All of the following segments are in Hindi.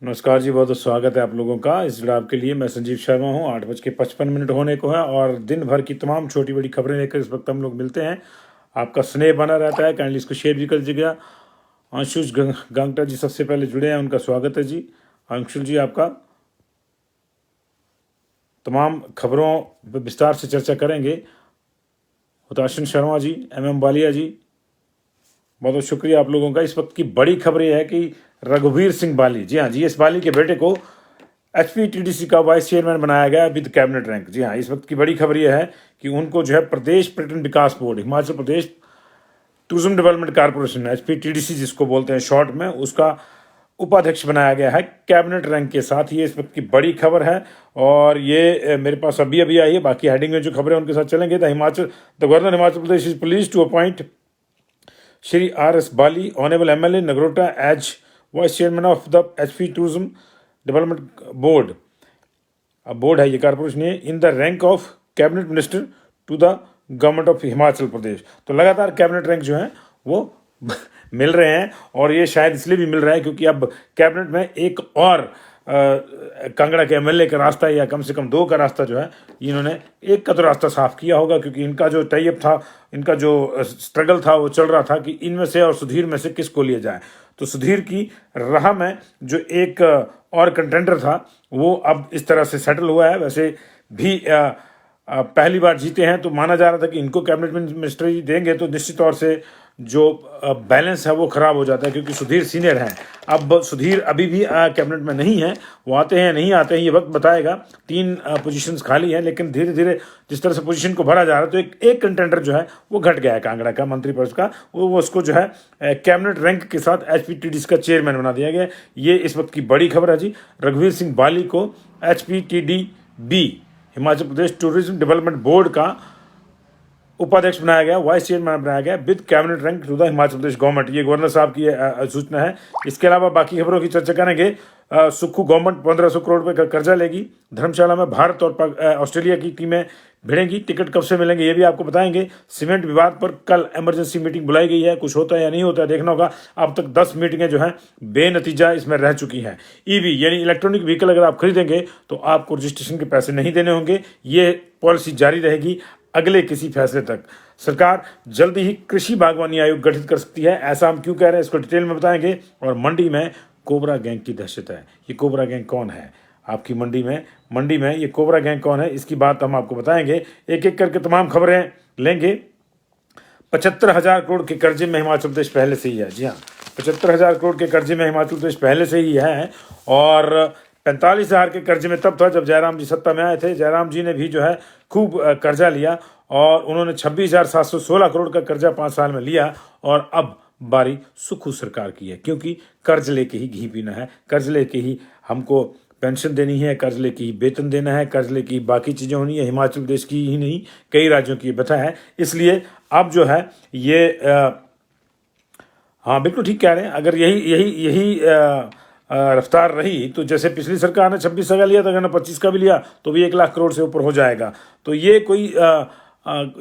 नमस्कार जी, बहुत बहुत स्वागत है आप लोगों का इस जुड़ाव के लिए। मैं संजीव शर्मा हूँ। 8:55 होने को है और दिन भर की तमाम छोटी बड़ी खबरें लेकर इस वक्त हम लोग मिलते हैं। आपका स्नेह बना रहता है, काइंडली इसको शेयर भी कर दीजिएगा। अंशुल गंगटा जी सबसे पहले जुड़े हैं, उनका स्वागत है जी। अंशुल जी, आपका तमाम खबरों पर विस्तार से चर्चा करेंगे। हुताशन शर्मा जी, MM वालिया जी, बहुत बहुत शुक्रिया आप लोगों का। इस वक्त की बड़ी खबर यह है कि रघुवीर सिंह बाली, जी हाँ, GS बाली के बेटे को HPTDC का वाइस चेयरमैन बनाया गया विद कैबिनेट रैंक। जी हाँ, इस वक्त की बड़ी खबर यह है कि उनको जो है प्रदेश पर्यटन विकास board, Himachal Pradesh tourism development corporation, HPTDC जिसको बोलते हैं शॉर्ट में, उसका उपाध्यक्ष बनाया गया है कैबिनेट रैंक के साथ। ये इस वक्त की बड़ी खबर है और ये मेरे पास अभी अभी आई है। बाकी हेडिंग में जो खबरें उनके साथ चलेंगे। The governor Himachal Pradesh is pleased to appoint Shri R.S. Bali, Honorable MLA Nagrota, as Vice Chairman of the HP Tourism Development Board. अब बोर्ड है, ये कारपोरेशन है, in the rank of cabinet minister to the government of Himachal Pradesh. तो लगातार कैबिनेट रैंक जो है वो मिल रहे हैं और ये शायद इसलिए भी मिल रहा है क्योंकि अब कैबिनेट में एक और कांगड़ा के MLA का रास्ता या कम से कम 2 का रास्ता जो है, इन्होंने एक का तो रास्ता साफ किया होगा क्योंकि इनका जो टाइप था, इनका जो स्ट्रगल था वो चल रहा था कि इनमें से और सुधीर में से किसको लिया जाए। तो सुधीर की राह में जो एक और कंटेंडर था वो अब इस तरह से सेटल हुआ है। वैसे भी पहली बार जीते हैं तो माना जा रहा था कि इनको कैबिनेट मिनिस्ट्री देंगे तो निश्चित तौर से जो बैलेंस है वो खराब हो जाता है क्योंकि सुधीर सीनियर हैं। अब सुधीर अभी भी कैबिनेट में नहीं है, वो आते हैं नहीं आते हैं ये वक्त बताएगा। 3 पोजीशंस खाली हैं, लेकिन धीरे धीरे जिस तरह से पोजीशन को भरा जा रहा है तो एक कंटेंडर जो है वो घट गया है कांगड़ा का मंत्री पद का, वो उसको जो है कैबिनेट रैंक के साथ HPTDC का चेयरमैन बना दिया गया। ये इस वक्त की बड़ी खबर है जी। रघुवीर सिंह बाली को HPTDB, Himachal Pradesh tourism development board का उपाध्यक्ष बनाया गया, वाइस चेयरमैन बनाया गया with cabinet rank to the Himachal Pradesh government. ये गवर्नर साहब की सूचना है। इसके अलावा बाकी खबरों की चर्चा करेंगे। सुक्खू गवर्नमेंट 1500 करोड़ रुपए का कर्जा लेगी। धर्मशाला में भारत और ऑस्ट्रेलिया की टीमें भिड़ेंगी। टिकट कब से मिलेंगे ये भी आपको बताएंगे। सीमेंट विवाद पर कल इमरजेंसी मीटिंग बुलाई गई है, कुछ होता है या नहीं होता है देखना होगा। अब तक 10 मीटिंगें जो हैं बेनतीजा इसमें रह चुकी हैं। EV यानी इलेक्ट्रॉनिक व्हीकल अगर आप खरीदेंगे तो आपको रजिस्ट्रेशन के पैसे नहीं देने होंगे। ये पॉलिसी जारी रहेगी अगले किसी फैसले तक। सरकार जल्दी ही कृषि बागवानी आयोग गठित कर सकती है, ऐसा हम क्यों कह रहे हैं इसको डिटेल में बताएंगे। और मंडी में कोबरा गैंग की दहशत है। ये कोबरा गैंग कौन है आपकी मंडी में ये कोबरा गैंग कौन है, इसकी बात हम आपको बताएंगे। एक एक करके तमाम खबरें लेंगे। 75,000 करोड़ के कर्जे में हिमाचल प्रदेश पहले से ही है। जी हाँ, 75,000 करोड़ के कर्जे में हिमाचल प्रदेश पहले से ही है और 45,000 के कर्जे में तब था जब जयराम जी सत्ता में आए थे। जयराम जी ने भी जो है खूब कर्जा लिया और उन्होंने 26,716 करोड़ का कर्जा 5 साल में लिया। और अब बारी सुक्खू सरकार की है क्योंकि कर्ज लेके ही घी पीना है, कर्ज लेके ही हमको पेंशन देनी है, कर्ज लेके ही वेतन देना है, कर्ज लेके ही बाकी चीज़ें होनी है। हिमाचल प्रदेश की ही नहीं कई राज्यों की व्यथा है। इसलिए अब जो है ये हाँ बिल्कुल ठीक कह रहे हैं। अगर यही रफ्तार रही तो जैसे पिछली सरकार ने 26 का लिया था, अगर 25 का भी लिया तो भी 1 लाख करोड़ से ऊपर हो जाएगा। तो ये कोई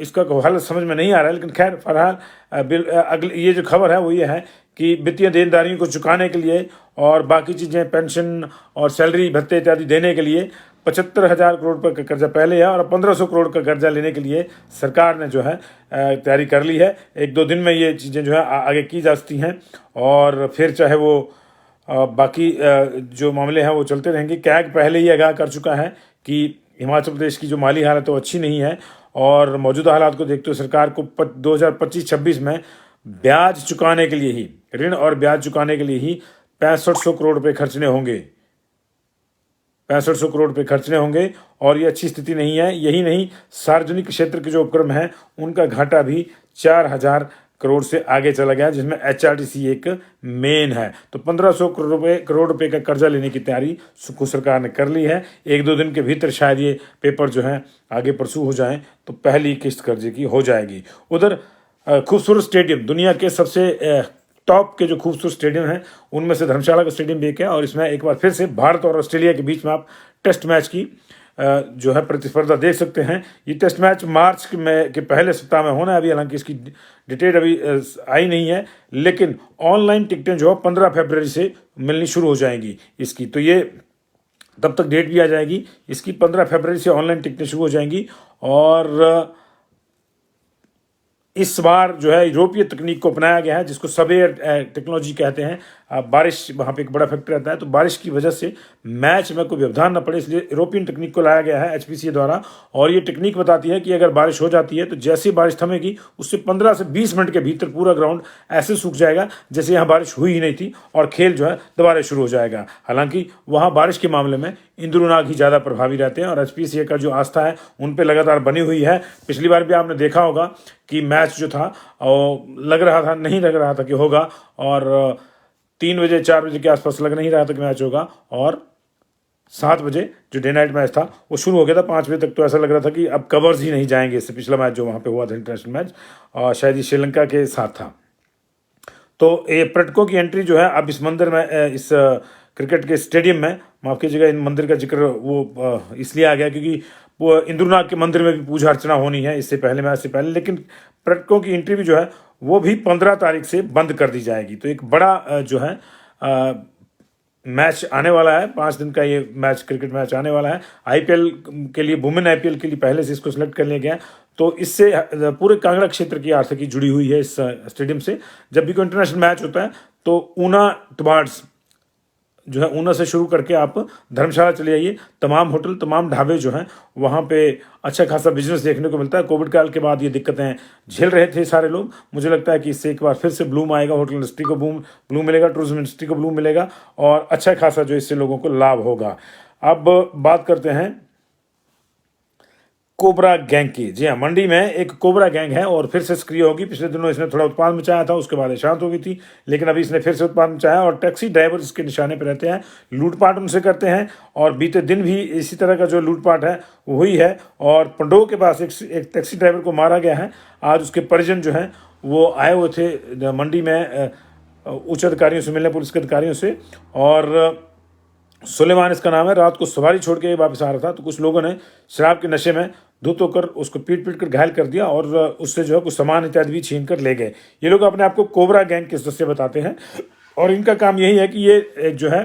इसका हल समझ में नहीं आ रहा है। लेकिन खैर फिलहाल अगली ये जो खबर है वो ये है कि वित्तीय देनदारियों को चुकाने के लिए और बाकी चीज़ें पेंशन और सैलरी भत्ते इत्यादि देने के लिए 75,000 करोड़ रुपये का कर्जा पहले है और 1,500 करोड़ का कर्जा लेने के लिए सरकार ने जो है तैयारी कर ली है। 1-2 दिन में ये चीज़ें जो है आगे की जा सकती हैं और फिर चाहे वो बाकी जो मामले हैं वो चलते रहेंगे। कैग पहले ही आगाह कर चुका है कि हिमाचल प्रदेश की जो माली हालत वो अच्छी नहीं है और मौजूदा हालात को देखते हुए सरकार को 2025-26 में ब्याज चुकाने के लिए ही, ऋण और ब्याज चुकाने के लिए ही 6500 करोड़ रुपये खर्चने होंगे। 6500 करोड़ रुपये खर्चने होंगे और ये अच्छी स्थिति नहीं है। यही नहीं, सार्वजनिक क्षेत्र के जो उपक्रम हैं उनका घाटा भी 4,000 करोड़ से आगे चला गया, जिसमें HRTC एक मेन है। तो 1,500 करोड़ रुपए का कर्जा लेने की तैयारी सुक्खू सरकार ने कर ली है। 1-2 दिन के भीतर शायद ये पेपर जो है आगे परसू हो जाएं तो पहली किस्त कर्जे की हो जाएगी। उधर खूबसूरत स्टेडियम, दुनिया के सबसे टॉप के जो खूबसूरत स्टेडियम हैं उनमें से धर्मशाला का स्टेडियम भी एक है और इसमें एक बार फिर से भारत और ऑस्ट्रेलिया के बीच में आप टेस्ट मैच की जो है प्रतिस्पर्धा देख सकते हैं। ये टेस्ट मैच मार्च के पहले सप्ताह में होना है। अभी हालांकि इसकी डिटेल अभी आई नहीं है, लेकिन ऑनलाइन टिकटें जो है 15 फरवरी से मिलनी शुरू हो जाएंगी इसकी। तो ये तब तक डेट भी आ जाएगी इसकी, 15 फरवरी से ऑनलाइन टिकटें शुरू हो जाएंगी। और इस बार जो है यूरोपीय तकनीक को अपनाया गया है, जिसको सवेयर टेक्नोलॉजी कहते हैं। बारिश वहाँ पे एक बड़ा फैक्टर रहता है, तो बारिश की वजह से मैच में कोई व्यवधान न पड़े, इसलिए यूरोपियन तकनीक को लाया गया है एचपीसीए द्वारा। और ये टेक्निक बताती है कि अगर बारिश हो जाती है तो जैसे ही बारिश थमेगी उससे 15 से 20 मिनट के भीतर पूरा ग्राउंड ऐसे सूख जाएगा जैसे यहाँ बारिश हुई ही नहीं थी, और खेल जो है दोबारा शुरू हो जाएगा। हालांकि वहाँ बारिश के मामले में इंद्रुनाग ही ज़्यादा प्रभावी रहते हैं, और एचपीसीए का जो आस्था है उन पर लगातार बनी हुई है। पिछली बार भी आपने देखा होगा कि मैच जो था लग रहा था, नहीं लग रहा था कि होगा, और 3 बजे 4 बजे के आसपास लग नहीं रहा था कि मैच होगा, और 7 बजे जो डे नाइट मैच था वो शुरू हो गया था। 5 बजे तक तो ऐसा लग रहा था कि अब कवर्स ही नहीं जाएंगे। इससे पिछला मैच जो वहाँ पे हुआ था इंटरनेशनल मैच, और शायद ये श्रीलंका के साथ था। तो ये पर्यटकों की एंट्री जो है अब इस मंदिर में, इस क्रिकेट के स्टेडियम में, माफ़ कीजिएगा इन मंदिर का जिक्र वो इसलिए आ गया क्योंकि वो इंद्रनाग के मंदिर में भी पूजा अर्चना होनी है इससे पहले, मैच से पहले। लेकिन पर्यटकों की एंट्री भी जो है वो भी 15 तारीख से बंद कर दी जाएगी। तो एक बड़ा जो है मैच आने वाला है, 5 दिन का ये मैच, क्रिकेट मैच आने वाला है। आईपीएल के लिए, वुमेन आईपीएल के लिए पहले से इसको सिलेक्ट कर लिया गया। तो इससे पूरे कांगड़ा क्षेत्र की आर्थिकी जुड़ी हुई है इस स्टेडियम से। जब भी कोई इंटरनेशनल मैच होता है तो ऊना टुवार्ड्स जो है, ऊना से शुरू करके आप धर्मशाला चले आइए, तमाम होटल, तमाम ढाबे जो हैं वहाँ पे अच्छा खासा बिजनेस देखने को मिलता है। कोविड काल के बाद ये दिक्कतें झेल रहे थे सारे लोग। मुझे लगता है कि इससे एक बार फिर से ब्लूम आएगा, होटल इंडस्ट्री को ब्लूम मिलेगा, टूरिज्म इंडस्ट्री को ब्लूम मिलेगा, और अच्छा खासा जो इससे लोगों को लाभ होगा। अब बात करते हैं कोबरा गैंग की। जी हाँ, मंडी में एक कोबरा गैंग है और फिर से सक्रिय होगी। पिछले दिनों इसने थोड़ा उत्पाद मचाया था, उसके बाद ये शांत हो गई थी, लेकिन अभी इसने फिर से उत्पाद मचाया, और टैक्सी ड्राइवर इसके निशाने पर रहते हैं, लूटपाट उनसे करते हैं। और बीते दिन भी इसी तरह का जो लूटपाट है वो हुई है, और पंडोह के पास एक टैक्सी ड्राइवर को मारा गया है। आज उसके परिजन जो हैं वो आए हुए थे मंडी में उच्च अधिकारियों से मिलने, पुलिस के अधिकारियों से। और सुलेमान इसका नाम है। रात को सवारी छोड़ के वापस आ रहा था, तो कुछ लोगों ने शराब के नशे में धुत होकर उसको पीट कर घायल कर दिया, और उससे जो है कुछ सामान इत्यादि भी छीन कर ले गए। ये लोग अपने आप को कोबरा गैंग के सदस्य बताते हैं, और इनका काम यही है कि ये जो है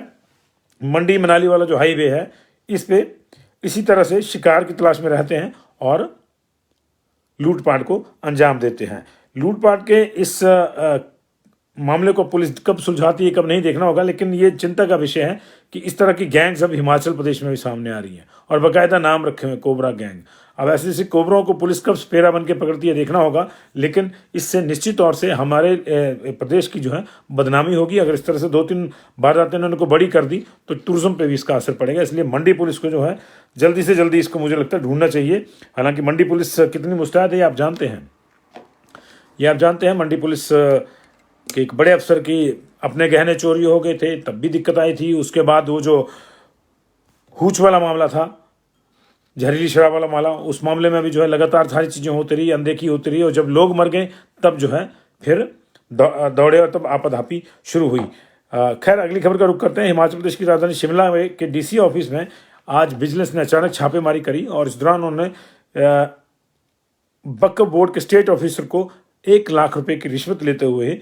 मंडी मनाली वाला जो हाईवे है, इस पे इसी तरह से शिकार की तलाश में रहते हैं और लूटपाट को अंजाम देते हैं। लूटपाट के इस मामले को पुलिस कब सुलझाती है, कब नहीं, देखना होगा। लेकिन ये चिंता का विषय है कि इस तरह की गैंग्स अब हिमाचल प्रदेश में भी सामने आ रही हैं, और बाकायदा नाम रखे हुए कोबरा गैंग। अब ऐसे ऐसे कोबरों को पुलिस कब स्पेरा बन के पकड़ती है देखना होगा। लेकिन इससे निश्चित तौर से हमारे प्रदेश की जो है बदनामी होगी। अगर इस तरह से 2-3 वारदातें इन्होंने को बड़ी कर दी तो टूरिज्म पे भी इसका असर पड़ेगा। इसलिए मंडी पुलिस को जो है जल्दी से जल्दी इसको, मुझे लगता है, ढूंढना चाहिए। हालांकि मंडी पुलिस कितनी मुस्तैद है ये आप जानते हैं। मंडी पुलिस कि एक बड़े अफसर की अपने गहने चोरी हो गए थे, तब भी दिक्कत आई थी। उसके बाद वो जो हूच वाला मामला था, जहरीली शराब वाला मामला, उस मामले में भी जो है लगातार सारी चीज़ें होती रही, अनदेखी होती रही, और जब लोग मर गए तब जो है फिर दौड़े, और तब आपाधापी शुरू हुई। खैर, अगली खबर का रुख करते हैं। हिमाचल प्रदेश की राजधानी शिमला के डीसी ऑफिस में आज विजिलेंस ने अचानक छापेमारी करी, और इस दौरान उन्होंने वक्फ बोर्ड के स्टेट ऑफिसर को 1 लाख रुपए की रिश्वत लेते हुए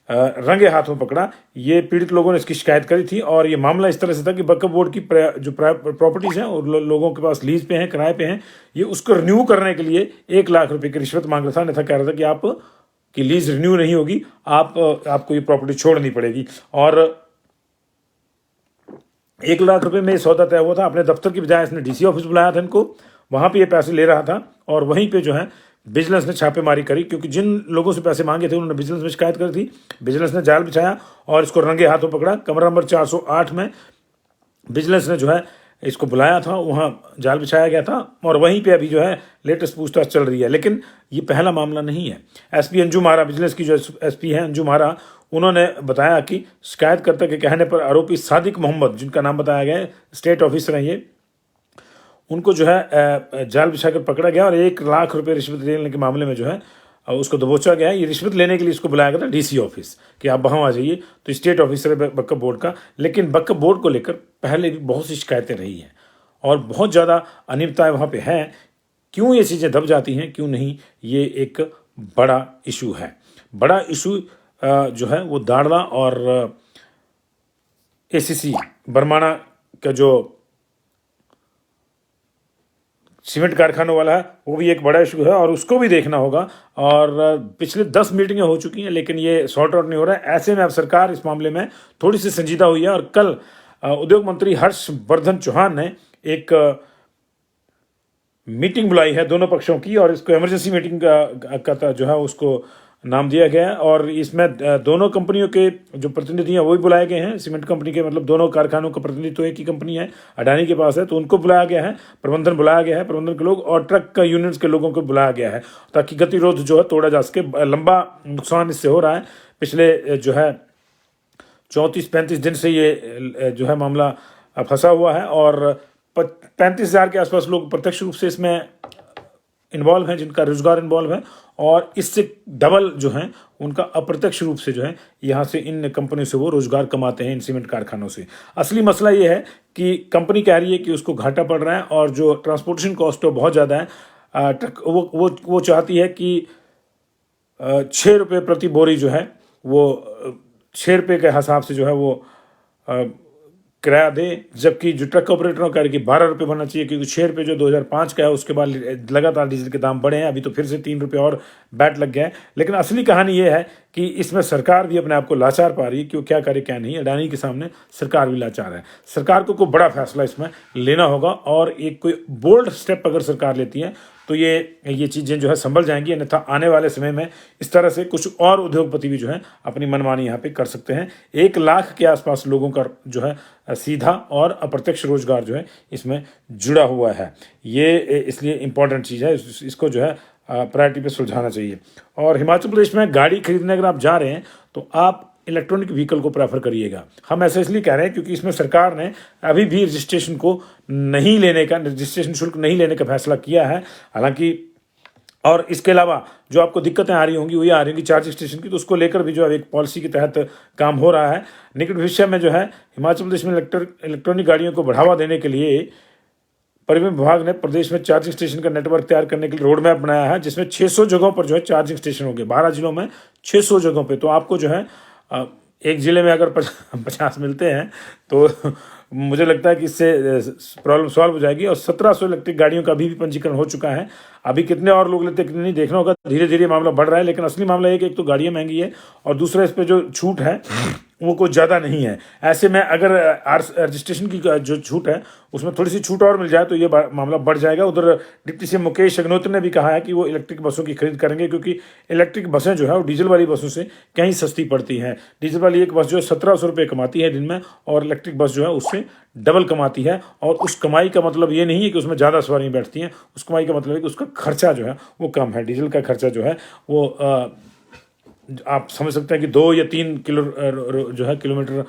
रंगे हाथों पकड़ा। ये पीड़ित लोगों ने इसकी शिकायत करी थी, और ये मामला इस तरह से था कि वक्फ बोर्ड की जो प्रॉपर्टीज हैं और लोगों के पास लीज पे हैं, किराए पे हैं, ये उसको रिन्यू करने के लिए 1 लाख रुपए की रिश्वत मांग रहा था। अन्यथा कह रहा था कि आप की लीज रिन्यू नहीं होगी, आपको ये प्रॉपर्टी छोड़नी पड़ेगी। और 1 लाख रुपए में सौदा तय हुआ था। अपने दफ्तर की बजाय इसने डीसी ऑफिस बुलाया था इनको, वहां पे ये पैसे ले रहा था, और वहीं पे जो है विजिलेंस ने छापेमारी करी, क्योंकि जिन लोगों से पैसे मांगे थे उन्होंने विजिलेंस में शिकायत करी थी। विजिलेंस ने जाल बिछाया और इसको रंगे हाथों पकड़ा। कमरा नंबर 408 में विजिलेंस ने जो है इसको बुलाया था, वहाँ जाल बिछाया गया था, और वहीं पे अभी जो है लेटेस्ट पूछताछ चल रही है। लेकिन ये पहला मामला नहीं है। एसपी अंजू मारा, विजिलेंस की जो एसपी है अंजू मारा, उन्होंने बताया कि शिकायतकर्ता के कहने पर आरोपी सादिक मोहम्मद, जिनका नाम बताया गया है, स्टेट ऑफिसर हैं ये, उनको जो है जाल बिछाकर पकड़ा गया, और 1 लाख रुपए रिश्वत लेने के मामले में जो है उसको दबोचा गया है। ये रिश्वत लेने के लिए इसको बुलाया गया था डीसी ऑफिस कि आप वहाँ आ जाइए। तो स्टेट ऑफिसर है वक्फ बोर्ड का। लेकिन वक्फ बोर्ड को लेकर पहले भी बहुत सी शिकायतें रही हैं, और बहुत ज़्यादा अनियमितताएं वहाँ पे हैं। क्यों ये चीज़ें दब जाती हैं, क्यों नहीं, ये एक बड़ा इशू है। बड़ा इशू जो है वो दाड़ला और एसीसी बरमाना का जो सीमेंट कारखानों वाला है वो भी एक बड़ा इशू है और उसको भी देखना होगा। और पिछले 10 मीटिंगें हो चुकी हैं लेकिन ये सॉर्ट आउट नहीं हो रहा है। ऐसे में अब सरकार इस मामले में थोड़ी सी संजीदा हुई है और कल उद्योग मंत्री हर्षवर्धन चौहान ने एक मीटिंग बुलाई है दोनों पक्षों की और इसको इमरजेंसी मीटिंग का जो है उसको नाम दिया गया है। और इसमें दोनों कंपनियों के जो प्रतिनिधि हैं वो भी बुलाए गए हैं। सीमेंट कंपनी के मतलब दोनों कारखानों का प्रतिनिधि तो एक ही कंपनी है, अडानी के पास है, तो उनको बुलाया गया है, प्रबंधन बुलाया गया है, प्रबंधन के लोग, और ट्रक का यूनियंस के लोगों को बुलाया गया है ताकि गतिरोध जो है तोड़ा जा सके। लंबा नुकसान इससे हो रहा है। पिछले जो है 34-35 दिन से ये जो है मामला फंसा हुआ है और 35,000 के आसपास लोग प्रत्यक्ष रूप से इसमें इन्वॉल्व हैं, जिनका रोजगार इन्वॉल्व है, और इससे डबल जो है उनका अप्रत्यक्ष रूप से जो है यहाँ से इन कंपनियों से वो रोजगार कमाते हैं, इन सीमेंट कारखानों से। असली मसला ये है कि कंपनी कह रही है कि उसको घाटा पड़ रहा है और जो ट्रांसपोर्टेशन कॉस्ट है बहुत ज़्यादा है। ट्रक वो चाहती है कि 6 रुपये प्रति बोरी जो है वो 6 रुपये के हिसाब से जो है वो किराया दे, जबकि जो ट्रक ऑपरेटरों का कि 12 रुपये बनना चाहिए, क्योंकि 6 रुपये जो 2005 का है उसके बाद लगातार डीजल के दाम बढ़े हैं। अभी तो फिर से 3 रुपये और बैट लग गया है। लेकिन असली कहानी ये है कि इसमें सरकार भी अपने आप को लाचार पा रही है कि वो क्या करे क्या नहीं। अडानी के सामने सरकार भी लाचार है। सरकार को कोई बड़ा फैसला इसमें लेना होगा और एक कोई बोल्ड स्टेप अगर सरकार लेती है तो ये चीज़ें जो है संभल जाएंगी, अन्यथा आने वाले समय में इस तरह से कुछ और उद्योगपति भी जो है अपनी मनमानी यहाँ पे कर सकते हैं। 1 लाख के आसपास लोगों का जो है सीधा और अप्रत्यक्ष रोजगार जो है इसमें जुड़ा हुआ है। ये इसलिए इम्पोर्टेंट चीज़ है, इसको जो है प्रायोरिटी पे सुलझाना चाहिए। और हिमाचल प्रदेश में गाड़ी खरीदने अगर आप जा रहे हैं तो आप इलेक्ट्रॉनिक व्हीकल को प्रेफर करिएगा। हम ऐसा इसलिए कह रहे हैं क्योंकि इसमें सरकार ने अभी भी रजिस्ट्रेशन शुल्क नहीं लेने का फैसला किया है। हालांकि और इसके अलावा जो आपको दिक्कतें आ रही होंगी वो ये आ रही होंगी चार्जिंग स्टेशन की, तो उसको लेकर भी जो है एक पॉलिसी के तहत काम हो रहा है। निकट भविष्य में जो है हिमाचल प्रदेश में इलेक्ट्रॉनिक गाड़ियों को बढ़ावा देने के लिए परिवहन विभाग ने प्रदेश में चार्जिंग स्टेशन का नेटवर्क तैयार करने के लिए रोड मैप बनाया है, जिसमें 600 जगहों पर जो है चार्जिंग स्टेशन होंगे। 12 जिलों में 600 जगहों पे। तो आपको जो है एक ज़िले में अगर 50 मिलते हैं तो मुझे लगता है कि इससे प्रॉब्लम सॉल्व हो जाएगी। और 1700 इलेक्ट्रिक गाड़ियों का अभी भी पंजीकरण हो चुका है। अभी कितने और लोग लेते हैं कितने नहीं देखना होगा, धीरे धीरे मामला बढ़ रहा है। लेकिन असली मामला है कि एक तो गाड़ियाँ महंगी है और दूसरा इस पर जो छूट है वो कुछ ज़्यादा नहीं है। ऐसे में अगर रजिस्ट्रेशन की जो छूट है उसमें थोड़ी सी छूट और मिल जाए तो ये मामला बढ़ जाएगा। उधर डिप्टी सीएम मुकेश अग्निहोत्री ने भी कहा है कि वो इलेक्ट्रिक बसों की खरीद करेंगे, क्योंकि इलेक्ट्रिक बसें जो है वो डीजल वाली बसों से कहीं सस्ती पड़ती हैं। डीजल वाली एक बस जो है 1700 रुपये कमाती है दिन में और इलेक्ट्रिक बस जो है उससे डबल कमाती है। और उस कमाई का मतलब ये नहीं है कि उसमें ज़्यादा सवारियाँ बैठती हैं, उस कमाई का मतलब है कि उसका खर्चा जो है वो कम है। डीजल का खर्चा जो है वो आप समझ सकते हैं कि 2 या 3 जो है किलोमीटर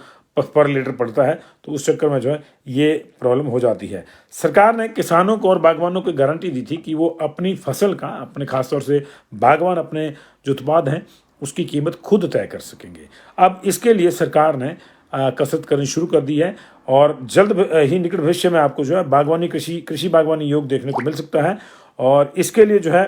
पर लीटर पड़ता है। तो उस चक्कर में जो है ये प्रॉब्लम हो जाती है। सरकार ने किसानों को और बागवानों को गारंटी दी थी कि वो अपनी फसल का, अपने खासतौर से बागवान अपने जो उत्पाद हैं उसकी कीमत खुद तय कर सकेंगे। अब इसके लिए सरकार ने कसरत करनी शुरू कर दी है और जल्द ही निकट भविष्य में आपको जो है बागवानी कृषि बागवानी योग देखने को मिल सकता है। और इसके लिए जो है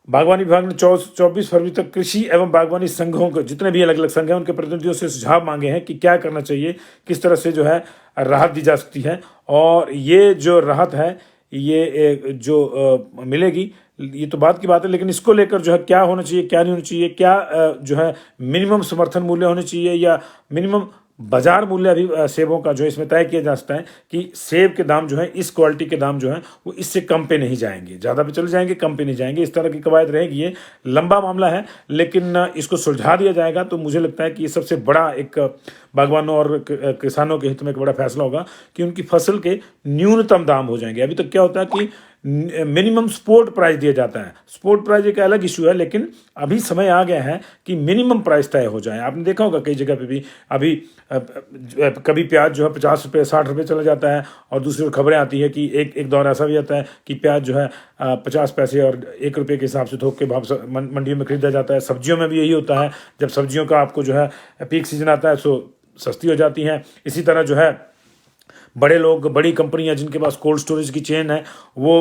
बागवानी विभाग ने 24 फरवरी तक कृषि एवं बागवानी संघों को, जितने भी अलग अलग संघ हैं, उनके प्रतिनिधियों से सुझाव मांगे हैं कि क्या करना चाहिए, किस तरह से जो है राहत दी जा सकती है। और ये जो राहत है ये जो मिलेगी ये तो बात की बात है, लेकिन इसको लेकर जो है क्या होना चाहिए क्या नहीं होना चाहिए, क्या जो है मिनिमम समर्थन मूल्य होने चाहिए या मिनिमम बाजार मूल्य अभी सेबों का जो है इसमें तय किया जा सकता है कि सेब के दाम जो है इस क्वालिटी के दाम जो है वो इससे कम पे नहीं जाएंगे, ज़्यादा पे चले जाएंगे, कम पे नहीं जाएंगे। इस तरह की कवायद रहेगी। ये लंबा मामला है लेकिन इसको सुलझा दिया जाएगा तो मुझे लगता है कि ये सबसे बड़ा एक बागवानों और किसानों के हित में एक बड़ा फैसला होगा कि उनकी फसल के न्यूनतम दाम हो जाएंगे। अभी तक क्या होता है कि मिनिमम सपोर्ट प्राइस दिया जाता है। सपोर्ट प्राइस एक अलग इशू है, लेकिन अभी समय आ गया है कि मिनिमम प्राइस तय हो जाए। आपने देखा होगा कई जगह पे भी अभी कभी प्याज जो है 50 रुपये 60 रुपये चला जाता है और दूसरी ओर खबरें आती है कि एक दौर ऐसा भी आता है कि प्याज जो है 50 पैसे और 1 रुपये के हिसाब से थोक के भाव मंडियों में खरीदा जाता है। सब्जियों में भी यही होता है, जब सब्जियों का आपको जो है पीक सीजन आता है तो सस्ती हो जाती हैं। इसी तरह जो है बड़े लोग, बड़ी कंपनियां जिनके पास कोल्ड स्टोरेज की चेन है, वो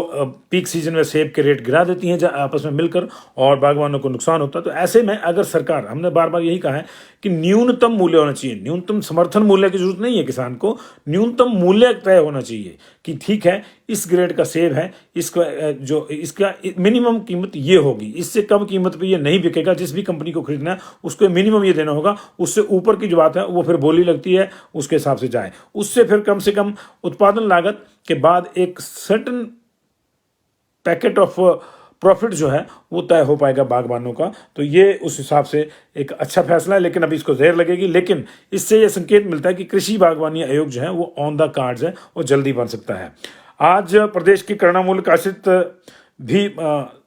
पीक सीजन में सेब के रेट गिरा देती हैं आपस में मिलकर, और बागवानों को नुकसान होता है। तो ऐसे में अगर सरकार, हमने बार बार यही कहा है कि न्यूनतम मूल्य होना चाहिए, न्यूनतम समर्थन मूल्य की जरूरत नहीं है किसान को, न्यूनतम मूल्य तय होना चाहिए कि ठीक है इस ग्रेड का सेब है, इसका मिनिमम कीमत ये होगी, इससे कम कीमत पे ये नहीं बिकेगा, जिस भी कंपनी को खरीदना है उसको मिनिमम ये देना होगा, उससे ऊपर की जो बात है वो फिर बोली लगती है, उसके हिसाब से जाए, उससे फिर कम से कम उत्पादन लागत के बाद एक सर्टन पैकेट ऑफ प्रॉफिट जो है वो तय हो पाएगा बागबानों का। तो ये उस हिसाब से एक अच्छा फैसला है, लेकिन अभी इसको देर लगेगी, लेकिन इससे ये संकेत मिलता है कि कृषि बागवानी आयोग जो है वो ऑन द कार्ड्स है, वो जल्दी बन सकता है। आज प्रदेश की कर्णामूलक आश्रित भी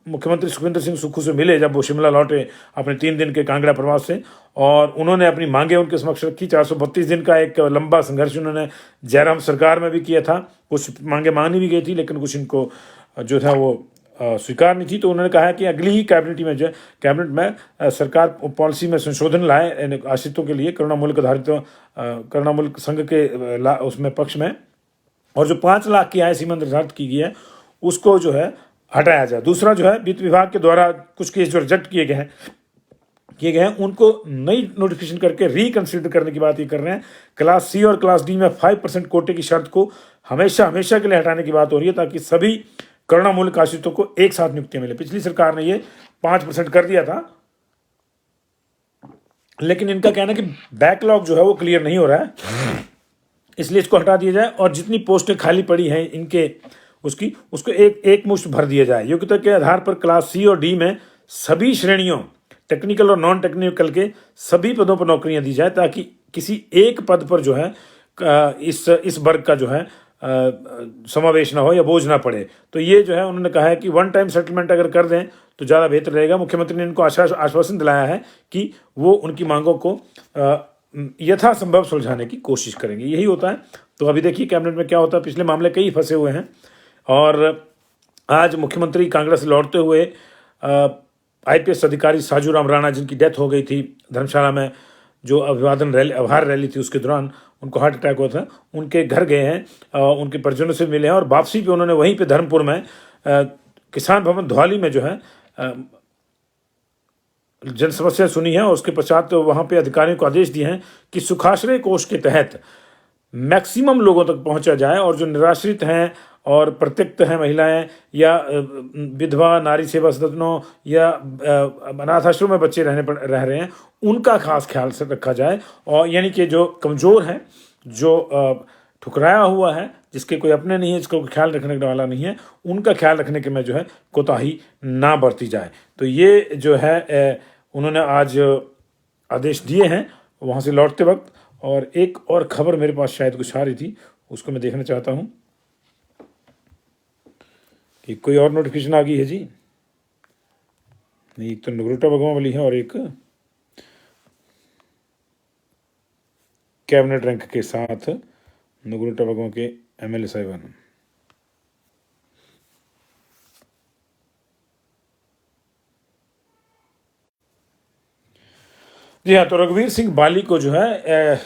मुख्यमंत्री सुखविंदर सिंह सुक्खू से मिले जब वो शिमला लौटे अपने 3 दिन के कांगड़ा प्रवास से, और उन्होंने अपनी मांगे उनके समक्ष रखी। 432 दिन का एक लंबा संघर्ष उन्होंने जयराम सरकार में भी किया था, कुछ मांगे मानी भी गई थी, लेकिन कुछ इनको जो था वो स्वीकार नहीं थी। तो उन्होंने कहा कि अगली ही कैबिनेट में सरकार पॉलिसी में संशोधन लाए आश्रितों के लिए, करुणामूलक संघ के उसमें पक्ष में, और जो 5 लाख की आय सीमा निर्धारित की गई है उसको जो है हटाया जाए। दूसरा जो है वित्त विभाग के द्वारा कुछ केस जो रिजेक्ट किए गए हैं उनको नई नोटिफिकेशन करके रिकंसिडर करने की बात ये कर रहे हैं। क्लास सी और क्लास डी में 5% कोटे की शर्त को हमेशा के लिए हटाने की बात हो रही है, ताकि सभी करुणामूलक आश्रितों को एक साथ नियुक्तियां मिले। पिछली सरकार ने ये 5% कर दिया था, लेकिन इनका कहना है कि बैकलॉग जो है वो क्लियर नहीं हो रहा है, इसलिए इसको हटा दिया जाए, और जितनी पोस्टें खाली पड़ी हैं इनके उसको एक मुश्त भर दिया जाए। योग्यता के आधार पर क्लास सी और डी में सभी श्रेणियों, टेक्निकल और नॉन टेक्निकल के सभी पदों पर नौकरियां दी जाए, ताकि किसी एक पद पर जो है इस वर्ग का जो है समावेश ना हो या बोझ ना पड़े। तो ये जो है उन्होंने कहा है कि 1 टाइम सेटलमेंट अगर कर दें तो ज़्यादा बेहतर रहेगा। मुख्यमंत्री ने इनको आश्वासन दिलाया है कि वो उनकी मांगों को यथासंभव सुलझाने की कोशिश करेंगे। यही होता है। तो अभी देखिए कैबिनेट में क्या होता है। पिछले मामले कई फंसे हुए हैं, और आज मुख्यमंत्री कांगड़ा से लौटते हुए IPS अधिकारी साजू राम राणा, जिनकी डेथ हो गई थी धर्मशाला में जो आभार रैली थी उसके दौरान, उनको हार्ट अटैक हुआ था, उनके घर गए हैं, उनके परिजनों से मिले हैं, और वापसी पे उन्होंने वहीं पे धर्मपुर में किसान भवन धुआली में जो है जन समस्या सुनी है, और उसके पश्चात तो वहाँ पे अधिकारियों को आदेश दिए हैं कि सुखाश्रय कोष के तहत मैक्सिमम लोगों तक पहुँचा जाए, और जो निराश्रित हैं और प्रत्यक्त हैं महिलाएं, या विधवा, नारी सेवा सदनों, या अनाथ आश्रम में बच्चे रह रहे हैं, उनका खास ख्याल से रखा जाए। और यानी कि जो कमज़ोर है, जो ठुकराया हुआ है, जिसके कोई अपने नहीं है, जिसको ख्याल रखने वाला नहीं है, उनका ख्याल रखने के में जो है कोताही ना बरती जाए। तो ये जो है उन्होंने आज आदेश दिए हैं वहाँ से लौटते वक्त। और एक और खबर मेरे पास शायद कुछ आ रही थी, उसको मैं देखना चाहता हूँ कि कोई और नोटिफिकेशन आ गई है जी। नहीं, एक तो नगरोटा बगवा वाली है, और एक कैबिनेट रैंक के साथ नगरोटा बगवा के MLA साहिबान। जी हाँ, तो रघुवीर सिंह बाली को जो है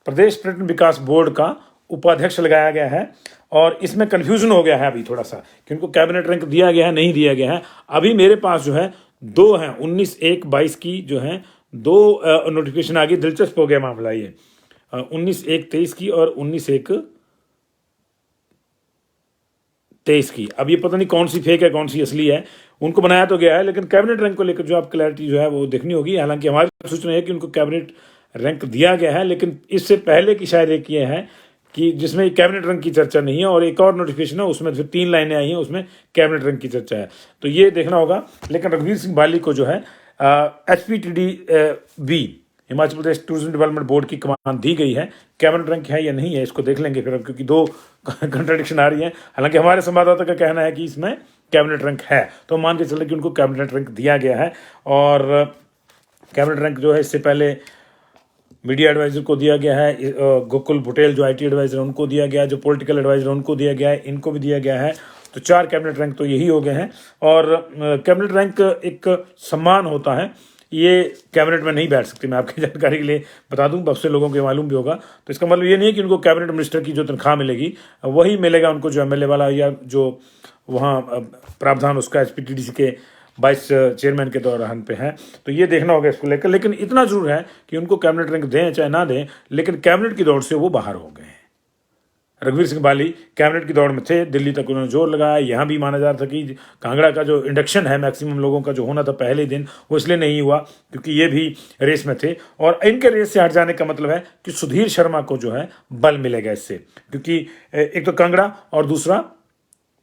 प्रदेश पर्यटन विकास बोर्ड का उपाध्यक्ष लगाया गया है, और इसमें कन्फ्यूजन हो गया है अभी थोड़ा सा कि उनको कैबिनेट रैंक दिया गया है नहीं दिया गया है। अभी मेरे पास जो है 2 हैं, 19/1/22 की जो है 2 नोटिफिकेशन आ गई। दिलचस्प हो गया मामला ये, 19/1/23 की और 19/1/23 की। अब ये पता नहीं कौन सी फेक है कौन सी असली है, उनको बनाया तो गया है, लेकिन कैबिनेट रैंक को लेकर जो आप क्लैरिटी जो है वो देखनी होगी। हालांकि हमारी सूचना है कि उनको कैबिनेट रैंक दिया गया है, लेकिन इससे पहले की शायद एक ये है कि जिसमें कैबिनेट रैंक की चर्चा नहीं है, और एक और नोटिफिकेशन है उसमें फिर 3 लाइनें आई हैं, उसमें कैबिनेट रैंक की चर्चा है। तो ये देखना होगा। लेकिन रघुवीर सिंह बाली को जो है HPTDB Himachal Pradesh tourism development board की कमान दी गई है। कैबिनेट रैंक है या नहीं है इसको देख लेंगे फिर, क्योंकि 2 कंट्राडिक्शन आ रही हैं। हालांकि हमारे संवाददाता का कहना है कि इसमें कैबिनेट रैंक है, तो मान के चले कि उनको कैबिनेट रैंक दिया गया है। और कैबिनेट रैंक जो है इससे पहले मीडिया एडवाइजर को दिया गया है, गोकुल बुटेल जो IT एडवाइजर उनको दिया गया है, जो पॉलिटिकल एडवाइजर उनको दिया गया है, इनको भी दिया गया है। तो 4 कैबिनेट रैंक तो यही हो गए हैं। और कैबिनेट रैंक एक सम्मान होता है, ये कैबिनेट में नहीं बैठ सकते। मैं आपकी जानकारी के लिए बता दूं, बहुत से लोगों को मालूम भी होगा। तो इसका मतलब ये नहीं है कि उनको कैबिनेट मिनिस्टर की जो तनख्वाह मिलेगी वही मिलेगा उनको, जो एमएलए वाला या जो वहाँ प्रावधान उसका एसपीटीडीसी के वाइस चेयरमैन के दौरान पे है। तो ये देखना होगा इसको लेकर। लेकिन इतना जरूर है कि उनको कैबिनेट रैंक दें चाहे ना दें, लेकिन कैबिनेट की दौड़ से वो बाहर हो गए हैं। रघुवीर सिंह बाली कैबिनेट की दौड़ में थे, दिल्ली तक उन्होंने जोर लगाया। यहाँ भी माना जा रहा था कि कांगड़ा का जो इंडक्शन है मैक्सिमम लोगों का जो होना था पहले ही दिन, वो इसलिए नहीं हुआ क्योंकि ये भी रेस में थे। और इनके रेस से हट जाने का मतलब है कि सुधीर शर्मा को जो है बल मिलेगा इससे, क्योंकि एक तो कांगड़ा और दूसरा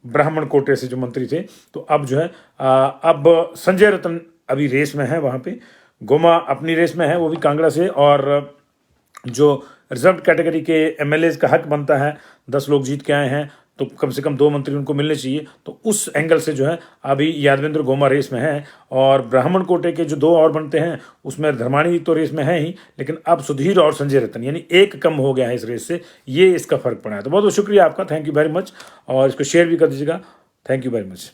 ब्राह्मण कोटे से जो मंत्री थे। तो अब जो है अब संजय रतन अभी रेस में है, वहाँ पे गोमा अपनी रेस में है, वो भी कांगड़ा से। और जो रिजर्व कैटेगरी के एमएलए का हक बनता है, 10 लोग जीत के आए हैं तो कम से कम 2 मंत्री उनको मिलने चाहिए। तो उस एंगल से जो है अभी यादवेंद्र गोमा रेस में है। और ब्राह्मण कोटे के जो 2 और बनते हैं उसमें धर्माणी तो रेस में है ही, लेकिन अब सुधीर और संजय रतन यानी एक कम हो गया है इस रेस से। ये इसका फर्क पड़ा है। तो बहुत बहुत शुक्रिया आपका, थैंक यू वेरी मच। और इसको शेयर भी कर दीजिएगा। Thank you very much.